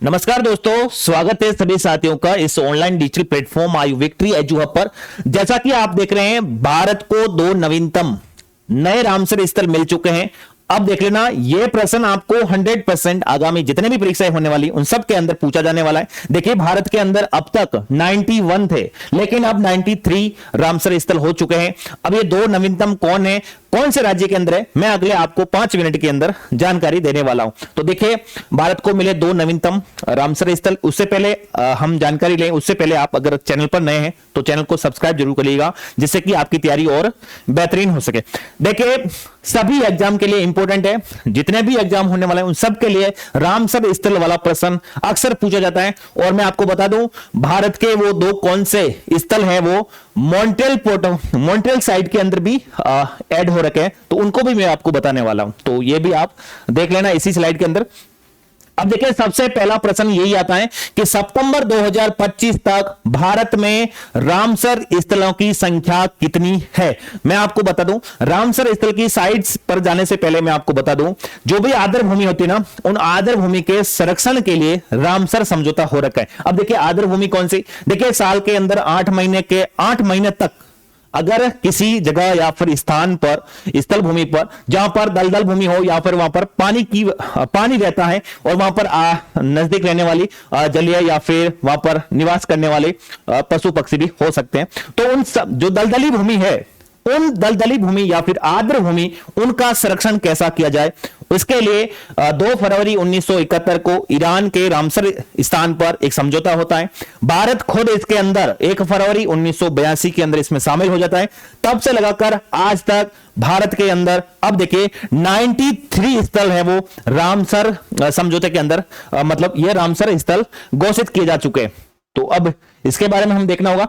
नमस्कार दोस्तों, स्वागत है सभी साथियों का इस ऑनलाइन डिजिटल प्लेटफॉर्म आयु विक्ट्री एजू हब पर। जैसा कि आप देख रहे हैं, भारत को 2 नवीनतम नए रामसर स्थल मिल चुके हैं। अब देख लेना, यह प्रश्न आपको 100% आगामी जितने भी परीक्षाएं होने वाली उन सब के अंदर पूछा जाने वाला है। देखिए, भारत के अंदर अब तक 91 थे, लेकिन अब 93 रामसर स्थल हो चुके हैं। अब ये 2 नवीनतम कौन है, कौन से राज्य के अंदर है, मैं अगले आपको 5 मिनट के अंदर जानकारी देने वाला हूं। तो देखिए, भारत को मिले 2 नवीनतम रामसर स्थल। उससे पहले हम जानकारी लें, उससे पहले आप अगर चैनल पर नए हैं तो चैनल को सब्सक्राइब जरूर करिएगा, जिससे कि आपकी तैयारी और बेहतरीन हो सके। देखिए, सभी एग्जाम के लिए इंपॉर्टेंट है, जितने भी एग्जाम होने वाले हैं उन सब के लिए रामसर स्थल वाला प्रश्न अक्सर पूछा जाता है। और मैं आपको बता दूं, भारत के वो 2 कौन से स्थल हैं, वो मॉन्ट्रियल साइड के अंदर भी ऐड हो रखे हैं, तो उनको भी मैं आपको बताने वाला हूं। तो ये भी आप देख लेना इसी स्लाइड के अंदर। अब देखिए, सबसे पहला प्रश्न यही आता है कि सितंबर 2025 तक भारत में रामसर स्थलों की संख्या कितनी है। मैं आपको बता दूं, रामसर स्थल की साइट्स पर जाने से पहले मैं आपको बता दूं, जो भी आदर भूमि होती है ना, उन आदर भूमि के संरक्षण के लिए रामसर समझौता हो रखा है। अब देखिए, आदर भूमि कौन सी, देखिए साल के अंदर 8 महीने तक अगर किसी जगह या फिर स्थान पर, स्थल भूमि पर, जहां पर दलदल भूमि हो या फिर वहां पर पानी रहता है और वहां पर नजदीक रहने वाली जलीय या फिर वहां पर निवास करने वाले पशु पक्षी भी हो सकते हैं, तो उन सब जो दलदली भूमि है, उन दलदली भूमि या फिर आर्द्र भूमि, उनका संरक्षण कैसा किया जाए, उसके लिए 2 फरवरी 1971 को ईरान के रामसर स्थान पर एक समझौता होता है। भारत खुद इसके अंदर 1 फरवरी 1982 के अंदर इसमें शामिल हो जाता है। तब से लगाकर आज तक भारत के अंदर अब देखिए 93 स्थल है वो रामसर समझौते के अंदर, मतलब ये रामसर स्थल घोषित किए जा चुके हैं। तो अब इसके बारे में हम देखना होगा।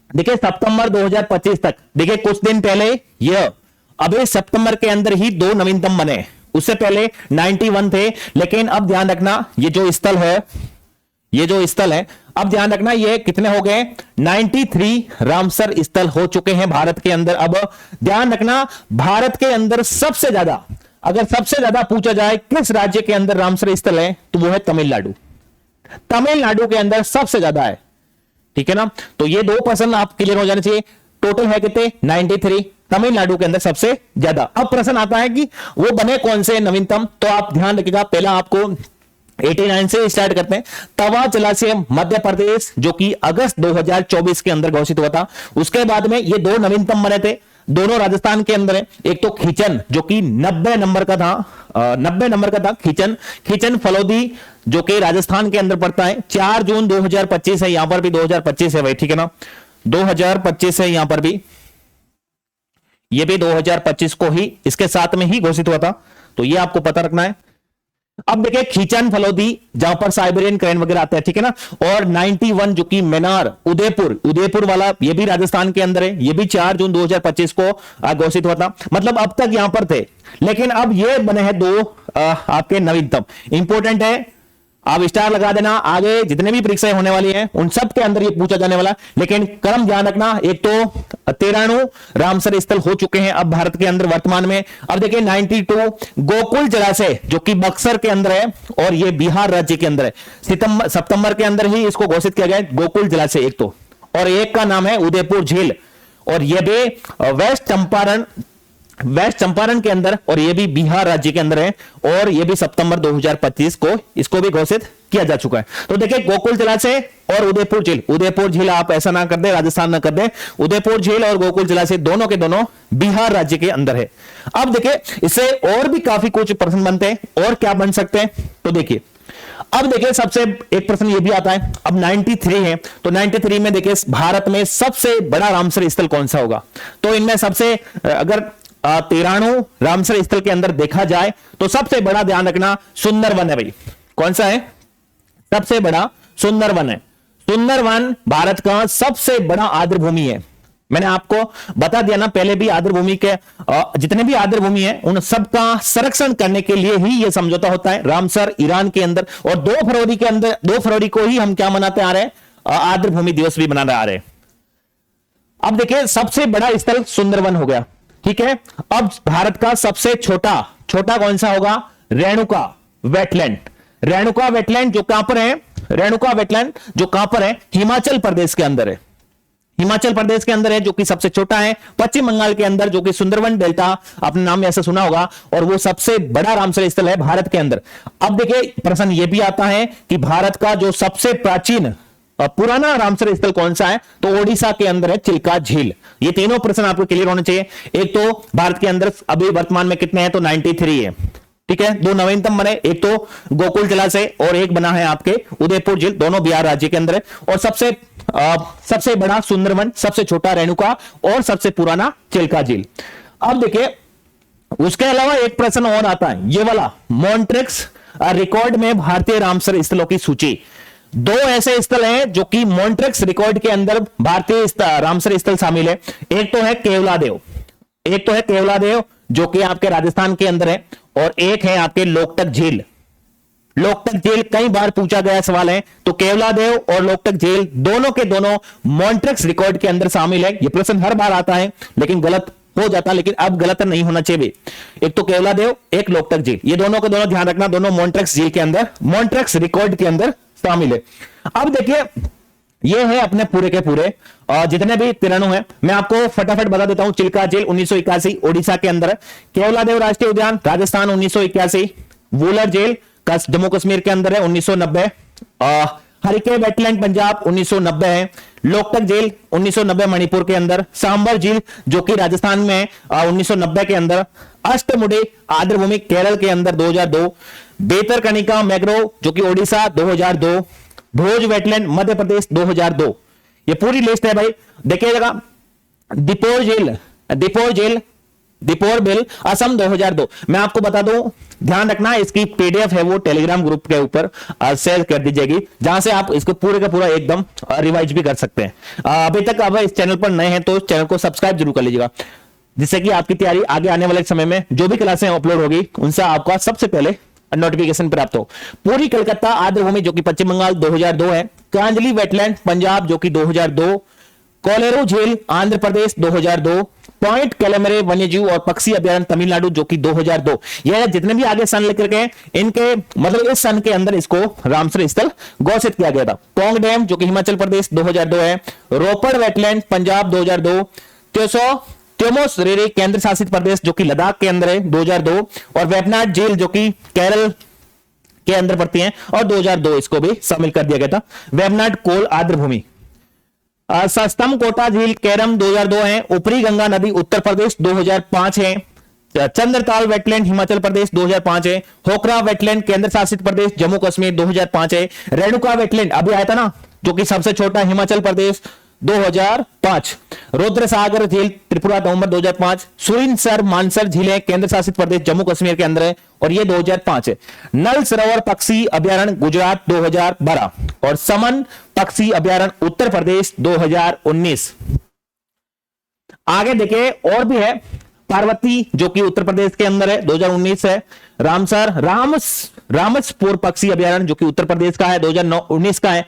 देखिए, सितंबर 2025 तक, देखिए कुछ दिन पहले यह अभी सितंबर के अंदर ही 2 नवीनतम बने, उससे पहले 91 थे। लेकिन अब ध्यान रखना, ये जो स्थल है, अब ध्यान रखना, ये कितने हो गए, 93 रामसर स्थल हो चुके हैं भारत के अंदर। अब ध्यान रखना, भारत के अंदर सबसे ज्यादा, अगर सबसे ज्यादा पूछा जाए किस राज्य के अंदर रामसर स्थल है, तो वो है तमिलनाडु। तमिलनाडु के अंदर सबसे ज्यादा है, ठीक है ना। तो ये 2 प्रश्न आप क्लियर हो जाने चाहिए। टोटल है कितने, 93, तमिलनाडु के अंदर सबसे ज्यादा। अब प्रश्न आता है कि वो बने कौन से नवीनतम, तो आप ध्यान रखिएगा, पहला आपको 89 से स्टार्ट करते हैं। तवा जलाशय मध्य प्रदेश, जो कि अगस्त 2024 के अंदर घोषित हुआ था। उसके बाद में ये 2 नवीनतम बने थे, दोनों राजस्थान के अंदर है। एक तो खींचन, जो कि 90 नंबर का था, खींचन फलोदी, जो कि राजस्थान के अंदर पड़ता है। 4 जून 2025 है, यहां पर भी 2025 है भाई, ठीक है ना, 2025 है यहां पर भी, ये भी 2025 को ही इसके साथ में ही घोषित हुआ था, तो ये आपको पता रखना है। अब देखिए, खींचन फलोदी, जहां पर साइबेरियन क्रेन वगैरह आते हैं, ठीक है ना। और 91 जो कि मेनार उदयपुर वाला, ये भी राजस्थान के अंदर है, ये भी 4 जून 2025 को घोषित हुआ था। मतलब अब तक यहां पर थे, लेकिन अब ये बने हैं 2 आपके नवीनतम। इंपॉर्टेंट है, आप स्टार लगा देना, आगे जितने भी परीक्षाएं होने वाली हैं उन सब के अंदर ये पूछा जाने वाला। लेकिन क्रम ध्यान रखना, एक तो 93 रामसर स्थल हो चुके हैं अब भारत के अंदर वर्तमान में। अब देखिए 92 गोकुल जलाशय, जो कि बक्सर के अंदर है और ये बिहार राज्य के अंदर है। सितंबर के अंदर ही इसको घोषित किया गया, गोकुल जलाशय एक तो, और एक का नाम है उदयपुर झील, और यह भी वेस्ट चंपारण के अंदर, और ये भी बिहार राज्य के अंदर है, और ये भी सितंबर 2025 को इसको भी घोषित किया जा चुका है। तो देखिए, गोकुल जलाशय और उदयपुर झील आप ऐसा ना कर दे, राजस्थान ना कर दे, उदयपुर झील और गोकुल जलाशय दोनों के दोनों बिहार राज्य के अंदर है। अब देखिए, इससे और भी काफी कुछ प्रश्न बनते हैं, और क्या बन सकते हैं, तो देखिए, अब देखिए सबसे एक प्रश्न ये भी आता है। अब 93 है, तो 93 में देखिए भारत में सबसे बड़ा रामसर स्थल कौन सा होगा, तो इनमें सबसे, अगर 93 रामसर स्थल के अंदर देखा जाए तो सबसे बड़ा, ध्यान रखना, सुंदरवन है भाई। कौन सा है, सबसे बड़ा सुंदरवन है। सुंदरवन भारत का सबसे बड़ा आर्द्र भूमि है। मैंने आपको बता दिया ना पहले भी, आर्द्र भूमि के जितने भी आर्द्र भूमि है उन सबका संरक्षण करने के लिए ही यह समझौता होता है रामसर ईरान के अंदर। और 2 फरवरी को ही हम क्या मनाते आ रहे हैं, आर्द्र भूमि दिवस भी मनाते आ रहे हैं। अब देखिए, सबसे बड़ा स्थल सुंदरवन हो गया, ठीक है। अब भारत का सबसे छोटा कौन सा होगा, रेणुका वेटलैंड। रेणुका वेटलैंड जो कहां पर है, रेणुका वेटलैंड जो कहां पर है, हिमाचल प्रदेश के अंदर है, हिमाचल प्रदेश के अंदर है, जो कि सबसे छोटा है। पश्चिम बंगाल के अंदर जो कि सुंदरवन डेल्टा, आपने नाम ऐसा सुना होगा, और वो सबसे बड़ा रामसर स्थल है भारत के अंदर। अब देखिए प्रश्न ये भी आता है कि भारत का जो सबसे प्राचीन पुराना रामसर स्थल कौन सा है, तो ओडिशा के अंदर है चिल्का झील। ये तीनों प्रश्न आपको क्लियर होने चाहिए। एक तो भारत के अंदर अभी वर्तमान में कितने हैं, तो 93 है, ठीक है। दो नवीनतम बने, एक तो गोकुल जलाशय और एक बना है आपके उदयपुर झील, दोनों बिहार राज्य के अंदर है। और सबसे बड़ा सुंदरवन, सबसे छोटा रेणुका और सबसे पुराना चिल्का झील। अब देखिए उसके अलावा एक प्रश्न और आता है, ये वाला मॉन्ट्रेक्स रिकॉर्ड में भारतीय रामसर स्थलों की सूची। दो ऐसे स्थल हैं जो कि मॉन्ट्रेक्स रिकॉर्ड के अंदर भारतीय रामसर स्थल शामिल है। एक तो है केवलादेव, एक तो है केवलादेव जो कि आपके राजस्थान के अंदर है, और एक है आपके लोकटक झील। लोकटक झील कई बार पूछा गया सवाल है, तो केवलादेव और लोकटक झील दोनों के दोनों मॉन्ट्रेक्स रिकॉर्ड के अंदर शामिल है। यह प्रश्न हर बार आता है लेकिन गलत हो जाता है, लेकिन अब गलत नहीं होना चाहिए। एक तो केवलादेव, एक लोकटक झील, ये दोनों के दोनों ध्यान रखना, दोनों मॉन्ट्रेक्स झील के अंदर, मॉन्ट्रेक्स रिकॉर्ड के अंदर शामिल है। अब देखिए ये है अपने पूरे के पूरे जितने भी तिरनु है, मैं आपको फटाफट बता देता हूं। चिल्का झील 1981 ओडिशा के अंदर है। केवलादेव राष्ट्रीय उद्यान राजस्थान 1981। वूलर झील जम्मू कश्मीर के अंदर है 1990। हरिके वेटलैंड पंजाब 1990 है। लोकटक झील 1990 मणिपुर के अंदर। सांबर झील जो कि राजस्थान में है 1990 के अंदर। अष्टमुडी आर्द्रभूमि केरल के अंदर 2002। बेतरकनिका मैग्रोव जो कि ओडिशा 2002। भोज वेटलैंड मध्य प्रदेश 2002। ये पूरी लिस्ट है भाई, देखिएगा। दीपोर झील, दीपोर बिल असम 2002। मैं आपको बता दूं, ध्यान रखना इसकी पीडीएफ है वो टेलीग्राम ग्रुप के ऊपर शेयर कर दीजिएगी, जहां से आप इसको पूरे का पूरा एकदम रिवाइज भी कर सकते हैं। अभी तक अब इस चैनल पर नए हैं तो इस चैनल को सब्सक्राइब जरूर कर लीजिएगा, जिससे कि आपकी तैयारी आगे आने वाले समय में जो भी क्लासें अपलोड होगी उनसे आपका सबसे पहले नोटिफिकेशन प्राप्त हो। पूरी कलकत्ता आर्द्रभूमि जो कि पश्चिम बंगाल 2002 है। कांजली वेटलैंड पंजाब जो कि 2002। कोलेरू झील आंध्र प्रदेश 2002। पॉइंट कैलेमरे वन्यजीव और पक्षी अभ्यारण्य तमिलनाडु जो कि 2002। यह जितने भी आगे सन लेकर के इनके मतलब इस सन के अंदर इसको रामसर स्थल घोषित किया गया था। पोंग डैम जो कि हिमाचल प्रदेश 2002 है। रोपड़ वेटलैंड पंजाब 2002। त्योमोस रेरी केंद्र शासित प्रदेश जो कि लद्दाख के अंदर है 2002। और वेबनाड झील जो कि केरल के अंदर पड़ती है और 2002 इसको भी शामिल कर दिया गया था। वेबनाड कोल आर्द्रभूमि। सस्तम कोटा झील केरम 2002 है। ऊपरी गंगा नदी उत्तर प्रदेश 2005 है। चंद्रताल वेटलैंड हिमाचल प्रदेश 2005 है। होकरा वेटलैंड केंद्र शासित प्रदेश जम्मू कश्मीर 2005 है। रेणुका वेटलैंड अभी आया था ना, जो कि सबसे छोटा हिमाचल प्रदेश 2005। रुद्रसागर झील त्रिपुरा नवंबर 2005। सुरिनसर मानसर झीलें केंद्र शासित प्रदेश जम्मू कश्मीर के अंदर है और ये 2005 है। नल सरोवर पक्षी अभ्यारण्य गुजरात 2012 और समन पक्षी अभ्यारण्य उत्तर प्रदेश 2019। आगे देखिए और भी है। पार्वती जो कि उत्तर प्रदेश के अंदर है 2019 है। रामसर रामसपुर पक्षी अभ्यारण्य जो कि उत्तर प्रदेश का है 2019 का है।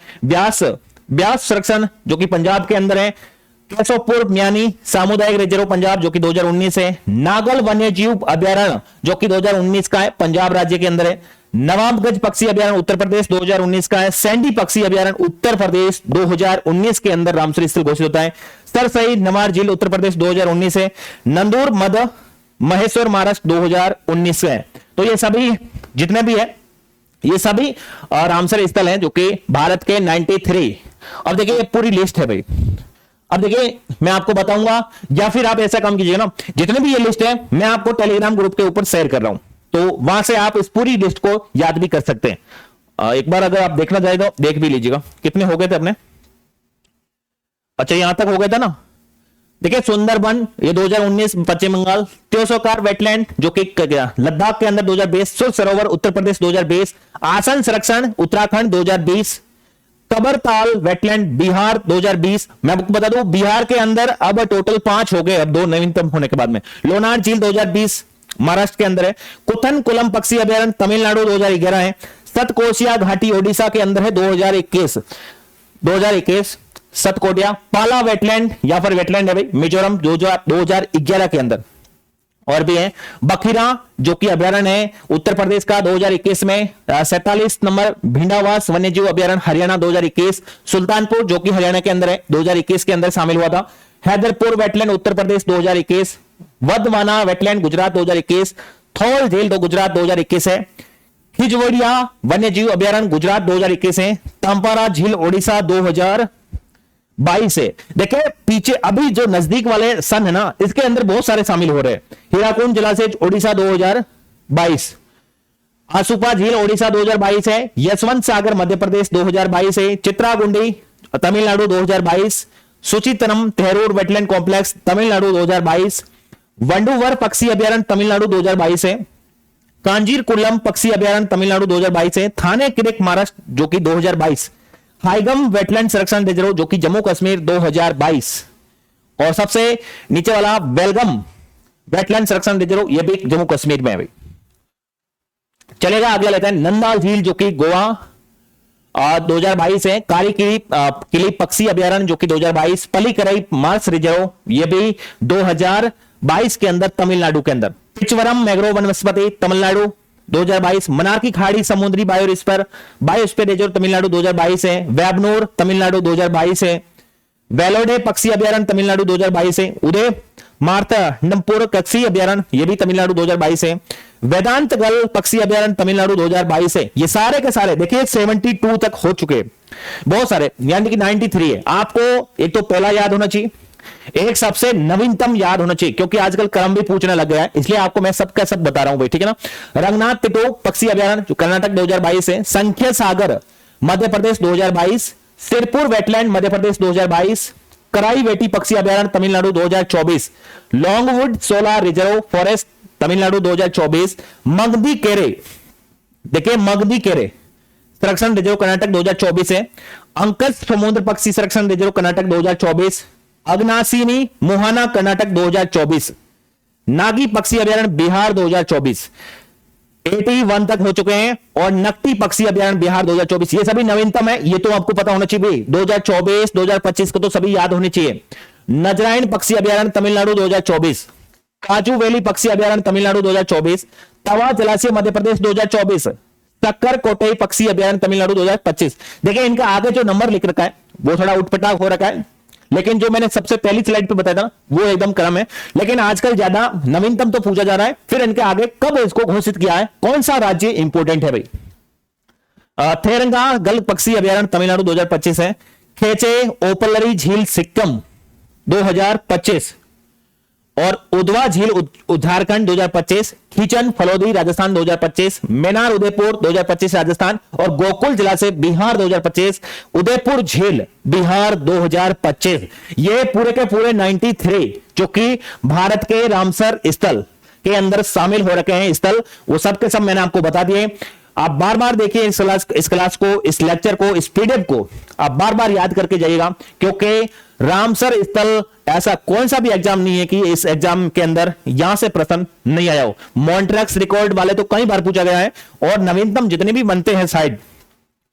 ब्यास संरक्षण जो कि पंजाब के अंदर है। केशवपुर म्यानी सामुदायिक रिजर्व पंजाब जो कि 2019 है। नागल वन्यजीव अभ्यारण्य जो कि 2019 का है, पंजाब राज्य के अंदर है। नवाबगंज पक्षी अभ्यारण्य उत्तर प्रदेश 2019 का है। सैंडी पक्षी अभ्यारण्य उत्तर प्रदेश 2019 के अंदर रामसर स्थल घोषित होता है। सरसई नवार झील उत्तर प्रदेश 2019 है। नंदूर मध्य महेश्वर महाराष्ट्र 2019 है। तो ये सभी जितने भी है ये सभी रामसर स्थल हैं जो कि भारत के 93। अब देखिए ये पूरी लिस्ट है भाई। अब देखिए मैं आपको बताऊंगा, या फिर आप ऐसा काम कीजिएगा ना, जितने भी ये लिस्ट है मैं आपको टेलीग्राम ग्रुप के ऊपर शेयर कर रहा हूं, तो वहां से आप इस पूरी लिस्ट को याद भी कर सकते हैं। एक बार अगर आप देखना चाहे तो देख भी लीजिएगा। कितने हो गए थे अपने? अच्छा यहां तक हो गया था ना। देखिए सुंदरबन ये 2019 पश्चिम बंगाल। त्योसोकार वेटलैंड जो कि लद्दाख के अंदर 2020। सुर सरोवर उत्तर प्रदेश 2020। आसन संरक्षण उत्तराखंड 2020। कबरताल वेटलैंड बिहार 2020। मैं आपको बता दूं बिहार के अंदर अब टोटल 5 हो गए, अब 2 नवीनतम होने के बाद में। लोनार झील 2020 महाराष्ट्र के अंदर है। कुथन कुलम पक्षी अभ्यारण्य तमिलनाडु 2011 है। सतकोशिया घाटी ओडिशा के अंदर है 2021। सतकोटिया पाला वेटलैंड या फिर वेटलैंड है भाई मिजोरम 2011 के अंदर। और भी है बखीरा जो कि अभ्यारण्य है उत्तर प्रदेश का 2021 में, 47 नंबर भिंडावास वन्यजीव अभ्यारण्य हरियाणा 2021, सुल्तानपुर जो कि हरियाणा के अंदर है 2021 के अंदर शामिल हुआ था, हैदरपुर वेटलैंड उत्तर प्रदेश 2021, वर्धमाना वेटलैंड गुजरात 2021, थौल झील तो गुजरात 2021 है, खिजवड़िया वन्यजीव अभ्यारण्य गुजरात 2021 है, तंपारा झील ओडिशा 2022 है। देखिए पीछे अभी जो नजदीक वाले सन है ना, इसके अंदर बहुत सारे शामिल हो रहे हैं। हीराकुंड जलाशय ओडिशा 2022, आसुपा झील ओडिशा 2022 है, यशवंत सागर मध्य प्रदेश 2022 है, चित्रागुंडी तमिलनाडु 2022, सुचितरम तेहरूर वेटलैंड कॉम्प्लेक्स तमिलनाडु 2022, वंडूवर पक्षी अभ्यारण्य तमिलनाडु 2022 है, कांजीरकुलम पक्षी अभ्यारण्य तमिलनाडु 2022 है, थाने क्रिक महाराष्ट्र जो कि 2022, हाइगम वेटलैंड संरक्षण रिजर्व जो कि जम्मू कश्मीर 2022, और सबसे नीचे वाला बेलगम वेटलैंड संरक्षण रिजर्व ये भी जम्मू कश्मीर में है भाई। चलेगा अगला लेते हैं नंदा झील जो कि गोवा 2022 है, कारी किली पक्षी अभ्यारण्य जो कि 2022, पलीकरई मार्स रिजर्व ये भी 2022 के अंदर तमिलनाडु के अंदर, पिचवरम मैग्रोव वनस्पति तमिलनाडु 2022, मनार की खाड़ी समुद्री बायोस्फीयर रिजर्व तमिलनाडु 2022 है, वेबनूर तमिलनाडु 2022 है, वेलोडे पक्षी अभ्यारण्य तमिलनाडु 2022 है, उदय मार्तंडमपुर पक्षी अभ्यारण्य ये भी तमिलनाडु 2022 है, वेदांत गल पक्षी अभ्यारण्य तमिलनाडु 2022 है। ये सारे के सारे देखिए 72 तक हो चुके हैं, बहुत सारे यानी कि 93 है। आपको एक तो पहला याद होना चाहिए, एक सबसे नवीनतम याद होना चाहिए, क्योंकि आजकल क्रम भी पूछने लग गया है, इसलिए आपको मैं सबका सब बता रहा हूं भाई, ठीक है ना। रंगनाथ तिटो पक्षी अभ्यारण्य जो कर्नाटक 2022 है, संख्य सागर मध्य प्रदेश 2022, सिरपुर वेटलैंड मध्य प्रदेश 2022, कराईवेटी पक्षी अभ्यारण्य तमिलनाडु 2024, लॉन्गवुड सोला रिजर्व फॉरेस्ट तमिलनाडु 2024, मगदी केरे देखिए मगदी केरे संरक्षण रिजर्व कर्नाटक 2024 है, अंकस समुद्र पक्षी संरक्षण रिजर्व कर्नाटक 2024, अग्नासिनी मोहाना कर्नाटक 2024, नागी पक्षी अभ्यारण्य बिहार 2024, 81 तक हो चुके हैं, और नकटी पक्षी अभ्यारण्य बिहार 2024 ये सभी नवीनतम है, ये तो आपको पता होना चाहिए। 2024 2025 को तो सभी याद होने चाहिए। नजराइन पक्षी अभ्यारण्य तमिलनाडु 2024, काजू वैली पक्षी अभ्यारण्य तमिलनाडु 2024, तवा जलाशय मध्य प्रदेश 2024, सक्कर कोटई पक्षी अभ्यारण्य तमिलनाडु 2025। देखिए इनका आगे जो नंबर लिख रखा है वो थोड़ा उठपटांग हो रखा है, लेकिन जो मैंने सबसे पहली स्लाइड पे बताया था वो एकदम क्रम है, लेकिन आजकल ज्यादा नवीनतम तो पूछा जा रहा है। फिर इनके आगे कब इसको घोषित किया है, कौन सा राज्य इंपोर्टेंट है भाई। थेरंगा गल पक्षी अभ्यारण्य तमिलनाडु 2025 है, खेचे ओपलरी झील सिक्किम 2025, और उदवा झील झारखंड 2025, खीचन फलोदी राजस्थान 2025, मेनार उदयपुर 2025 राजस्थान, और गोकुल जलाशय बिहार 2025, उदयपुर झील बिहार 2025। ये पूरे के पूरे 93 जो कि भारत के रामसर स्थल के अंदर शामिल हो रखे हैं स्थल, वो सब के सब मैंने आपको बता दिए। आप बार बार देखिए इस क्लास को, इस लेक्चर को, इस पीडीएफ को आप बार बार याद करके जाइएगा, क्योंकि रामसर स्थल ऐसा कौन सा भी एग्जाम नहीं है कि इस एग्जाम के अंदर यहां से प्रश्न नहीं आया हो। मॉन्ट्रैक्स रिकॉर्ड वाले तो कई बार पूछा गया है, और नवीनतम जितने भी बनते हैं साइड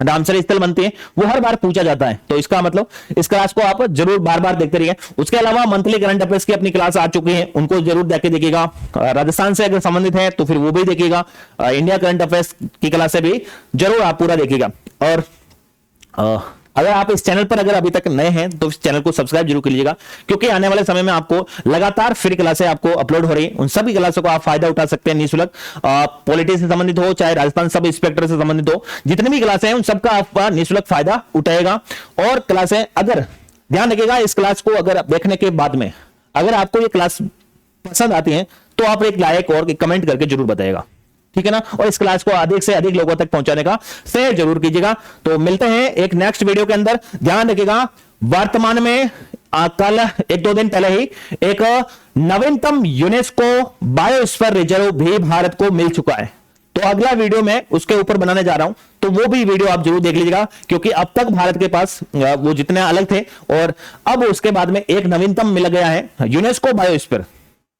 रामसर स्थल बनते हैं वो हर बार पूछा जाता है। तो इसका मतलब इस क्लास को आप जरूर बार बार देखते रहिए। उसके अलावा मंथली करंट अफेयर्स की अपनी क्लास आ चुकी है, उनको जरूर देख के देखिएगा। राजस्थान से अगर संबंधित है तो फिर वो भी देखिएगा, इंडिया करंट अफेयर्स की क्लास से भी जरूर आप पूरा देखिएगा। और अगर आप इस चैनल पर अगर अभी तक नए हैं तो इस चैनल को सब्सक्राइब जरूर कीजिएगा, क्योंकि आने वाले समय में आपको लगातार फ्री क्लासें आपको अपलोड हो रही है। उन सभी क्लासों का आप फायदा उठा सकते हैं निःशुल्क। पॉलिटी से संबंधित हो चाहे राजस्थान सब इंस्पेक्टर से संबंधित हो, जितनी भी क्लासें हैं उन सबका आप निःशुल्क फायदा उठाएगा। और क्लासें अगर ध्यान रखिएगा, इस क्लास को अगर देखने के बाद में अगर आपको ये क्लास पसंद आती है तो आप एक लाइक और कमेंट करके जरूर बताइएगा, ठीक है ना। और इस क्लास को अधिक से अधिक लोगों तक पहुंचाने का शेयर जरूर कीजिएगा। तो मिलते हैं एक नेक्स्ट वीडियो के अंदर। ध्यान रखिएगा, वर्तमान में कल 1-2 दिन पहले ही एक नवीनतम यूनेस्को बायोस्फीयर रिजर्व भी भारत को मिल चुका है। तो अगला वीडियो मैं उसके ऊपर बनाने जा रहा हूं, तो वो भी वीडियो आप जरूर देख लीजिएगा, क्योंकि अब तक भारत के पास वो जितने अलग थे और अब उसके बाद में एक नवीनतम मिल गया है यूनेस्को बायोस्फीयर,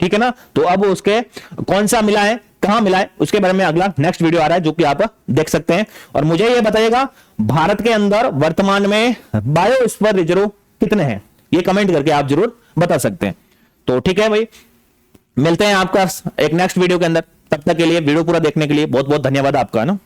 ठीक है ना। तो अब उसके कौन सा मिला है, कहां मिला है, उसके बारे में अगला नेक्स्ट वीडियो आ रहा है जो कि आप देख सकते हैं। और मुझे यह बताइएगा भारत के अंदर वर्तमान में बायोस्फीयर रिजर्व कितने हैं, ये कमेंट करके आप जरूर बता सकते हैं। तो ठीक है भाई, मिलते हैं आपका एक नेक्स्ट वीडियो के अंदर। तब तक के लिए वीडियो पूरा देखने के लिए बहुत बहुत धन्यवाद आपका ना।